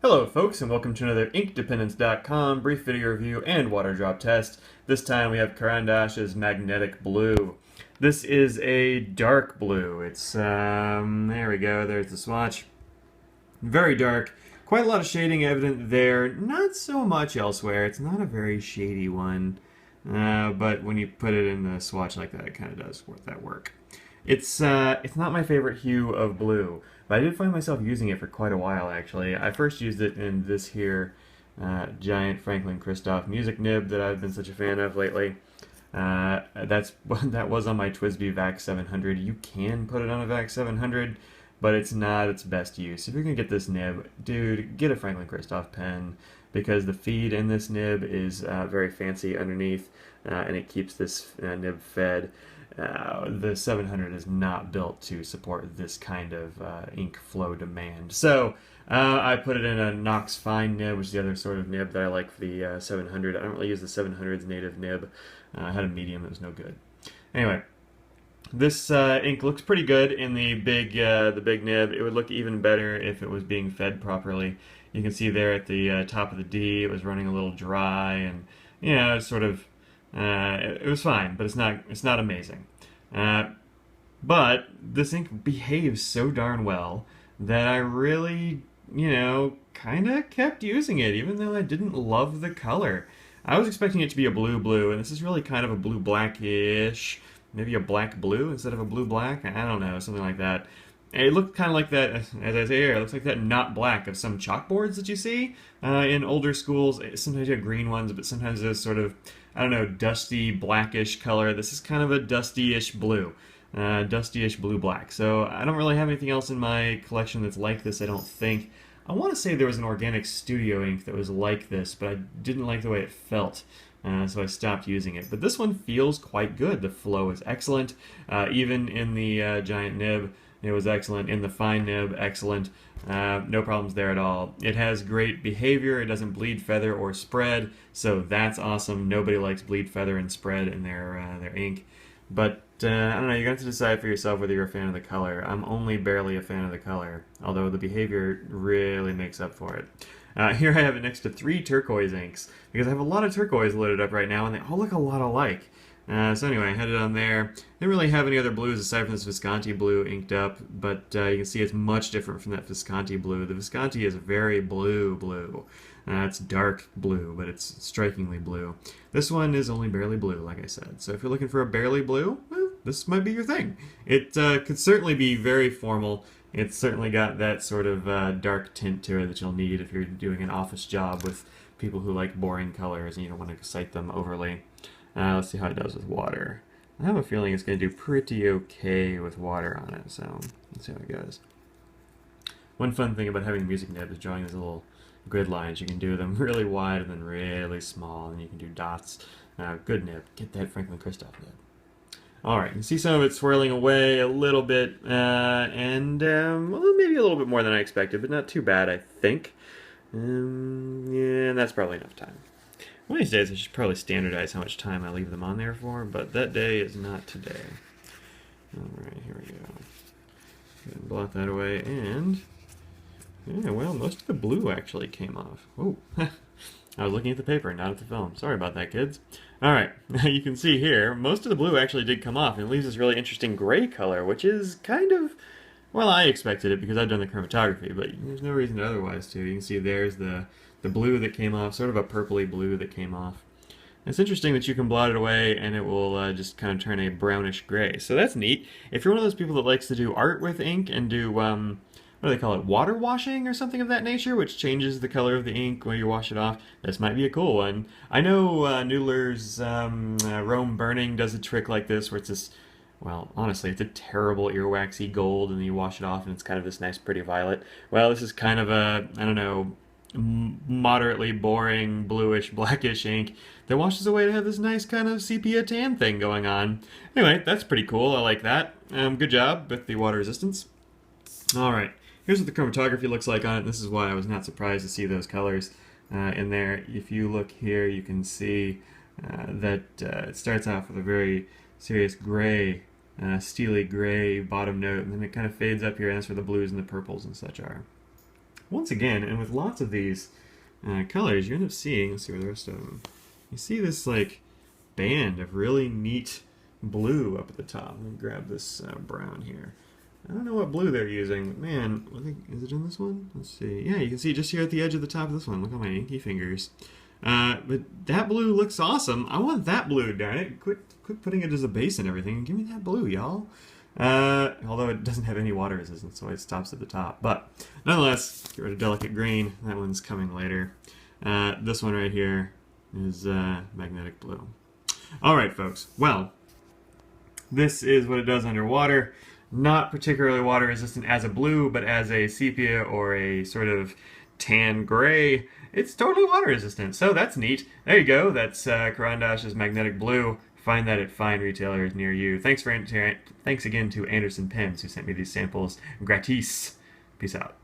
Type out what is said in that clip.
Hello folks, and welcome to another InkDependence.com brief video review and water drop test. This time we have Caran Magnetic Blue. This is a dark blue. It's, there we go, there's the swatch. Very dark. Quite a lot of shading evident there. Not so much elsewhere. It's not a very shady one. But when you put it in the swatch like that, it kind of does that work. It's not my favorite hue of blue, but I did find myself using it for quite a while, actually. I first used it in this here giant Franklin Christoph music nib that I've been such a fan of lately. That was on my TWSBI VAC 700. You can put it on a VAC 700, but it's not its best use. If you're going to get this nib, dude, get a Franklin Christoph pen, because the feed in this nib is very fancy underneath, and it keeps this nib fed. The 700 is not built to support this kind of ink flow demand. So I put it in a Knox Fine nib, which is the other sort of nib that I like for the 700. I don't really use the 700's native nib. I had a medium that was no good. Anyway, this ink looks pretty good in the big nib. It would look even better if it was being fed properly. You can see there at the top of the D, it was running a little dry, and it's sort of it was fine, but it's not amazing. But this ink behaves so darn well that I really, kind of kept using it, even though I didn't love the color. I was expecting it to be a blue, and this is really kind of a blue-blackish, maybe a black-blue instead of a blue-black. I don't know, something like that. It looked kind of like that, as I say here, it looks like that not black of some chalkboards that you see in older schools. Sometimes you have green ones, but sometimes there's sort of, I don't know, dusty blackish color. This is kind of a dusty-ish blue. Dusty-ish blue-black. So I don't really have anything else in my collection that's like this, I don't think. I want to say there was an organic studio ink that was like this, but I didn't like the way it felt. So I stopped using it. But this one feels quite good. The flow is excellent. Even in the giant nib, it was excellent. In the fine nib, excellent. No problems there at all. It has great behavior. It doesn't bleed, feather, or spread, so that's awesome. Nobody likes bleed, feather, and spread in their ink. But I don't know. You're going to have to decide for yourself whether you're a fan of the color. I'm only barely a fan of the color, although the behavior really makes up for it. Here I have it next to 3 turquoise inks, because I have a lot of turquoise loaded up right now, and they all look a lot alike. So anyway, I had it on there. Didn't really have any other blues aside from this Visconti Blue inked up, but you can see it's much different from that Visconti Blue. The Visconti is very blue. It's dark blue, but it's strikingly blue. This one is only barely blue, like I said. So if you're looking for a barely blue, well, this might be your thing. It could certainly be very formal. It's certainly got that sort of dark tint to it that you'll need if you're doing an office job with people who like boring colors and you don't want to excite them overly. Let's see how it does with water. I have a feeling it's going to do pretty okay with water on it, so let's see how it goes. One fun thing about having a music nib is drawing these little grid lines. You can do them really wide and then really small, and you can do dots. Good nib. Get that Franklin Christoph nib. Alright, you can see some of it swirling away a little bit, and well, maybe a little bit more than I expected, but not too bad, I think. Yeah, and that's probably enough time. One of these days I should probably standardize how much time I leave them on there for, but that day is not today. Alright, here we go. Go ahead and blot that away, and yeah, well, most of the blue actually came off. Oh, I was looking at the paper, not at the film. Sorry about that, kids. Alright, you can see here, most of the blue actually did come off, and it leaves this really interesting gray color, which is kind of, well, I expected it because I've done the chromatography, but there's no reason otherwise to. You can see there's the blue that came off, sort of a purpley blue that came off. It's interesting that you can blot it away and it will just kind of turn a brownish gray. So that's neat. If you're one of those people that likes to do art with ink and do, what do they call it, water washing or something of that nature, which changes the color of the ink when you wash it off, this might be a cool one. I know Noodler's Rome Burning does a trick like this where it's this, well, honestly, it's a terrible earwaxy gold, and then you wash it off and it's kind of this nice pretty violet. Well, this is kind of a, I don't know, moderately boring bluish blackish ink that washes away to have this nice kind of sepia tan thing going on. Anyway, that's pretty cool. I like that. Good job with the water resistance. Alright, here's what the chromatography looks like on it. This is why I was not surprised to see those colors in there. If you look here, you can see that it starts off with a very serious gray, steely gray bottom note, and then it kind of fades up here, and that's where the blues and the purples and such are. once again, and with lots of these colors, you end up seeing, let's see where the rest of them, you see this like band of really neat blue up at the top. Let me grab this brown here. I don't know what blue they're using, but man, is it in this one? Let's see. Yeah, you can see just here at the edge of the top of this one. Look at my inky fingers. But that blue looks awesome. I want that blue, darn it. Quit putting it as a base and everything. Give me that blue, y'all. Although it doesn't have any water resistance, so it stops at the top. But nonetheless, get rid of delicate green. That one's coming later. This one right here is magnetic blue. All right, folks. Well, this is what it does underwater. Not particularly water resistant as a blue, but as a sepia or a sort of tan gray, it's totally water resistant. So that's neat. There you go. That's Caran d'Ache's magnetic blue. Find that at fine retailers near you. Thanks again to Anderson Pens, who sent me these samples gratis. Peace out.